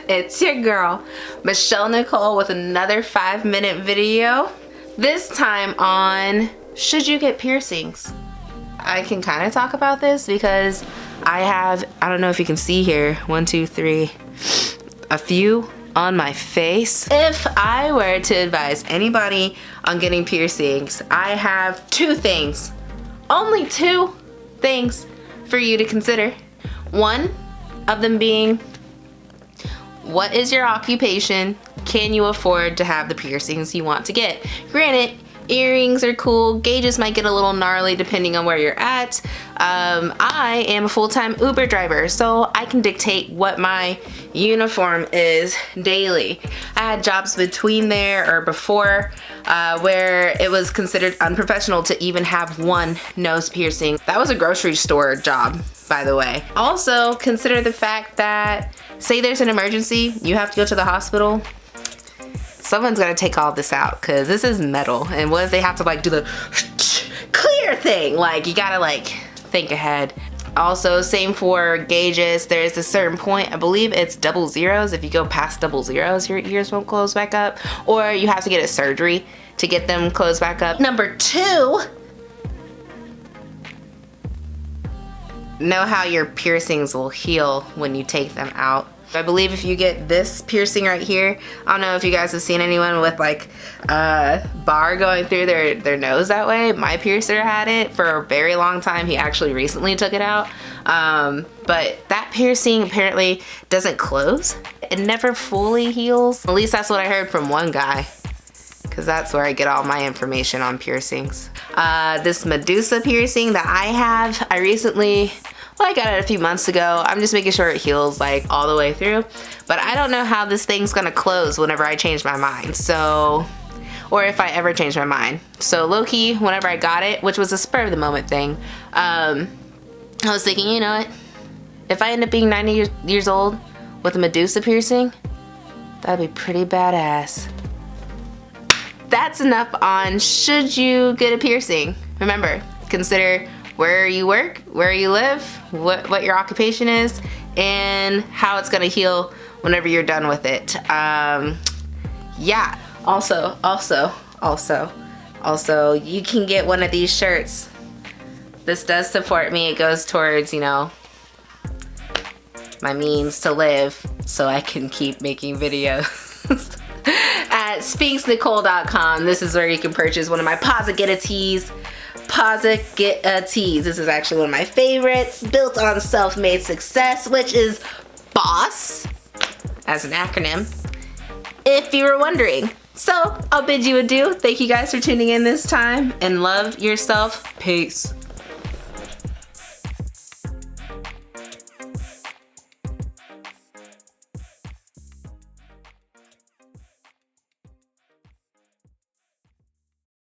It's your girl, Michelle Nicole, with another 5-minute video. This time on, should you get piercings? I can kind of talk about this because I don't know if you can see here, 1, 2, 3, a few on my face. If I were to advise anybody on getting piercings, I have 2 things, only 2 things for you to consider. One of them being, what is your occupation? Can you afford to have the piercings you want to get? Granted, earrings are cool. Gauges might get a little gnarly depending on where you're at. I am a full-time Uber driver, so I can dictate what my uniform is daily. I had jobs between there or before where it was considered unprofessional to even have one nose piercing. That was a grocery store job, by the way. Also, consider the fact that, say there's an emergency, you have to go to the hospital, someone's gotta take all this out because this is metal. And what if they have to like do the clear thing? Like, you gotta like think ahead. Also, same for gauges. There's a certain point, I believe it's 00s. If you go past 00s, your ears won't close back up, or you have to get a surgery to get them closed back up. Number 2, know how your piercings will heal when you take them out. I believe if you get this piercing right here, I don't know if you guys have seen anyone with like a bar going through their nose that way. My piercer had it for a very long time. He actually recently took it out. But that piercing apparently doesn't close. It never fully heals. At least that's what I heard from one guy, because that's where I get all my information on piercings. This Medusa piercing that I have, I recently, I got it a few months ago. I'm just making sure it heals like all the way through. But I don't know how this thing's gonna close whenever I change my mind. So, or if I ever change my mind. So low-key, whenever I got it, which was a spur of the moment thing, I was thinking, you know what? If I end up being 90 years old with a Medusa piercing, that'd be pretty badass. That's enough on should you get a piercing. Remember, consider where you work, where you live, what your occupation is, and how it's gonna heal whenever you're done with it. Yeah. Also, you can get one of these shirts. This does support me. It goes towards, you know, my means to live so I can keep making videos. At spinksnicole.com, this is where you can purchase one of my Pause Get a Tees. Pause Get a Tees. This is actually one of my favorites, built on self-made success, which is BOSS, as an acronym, if you were wondering. So I'll bid you adieu. Thank you guys for tuning in this time, and love yourself. Peace.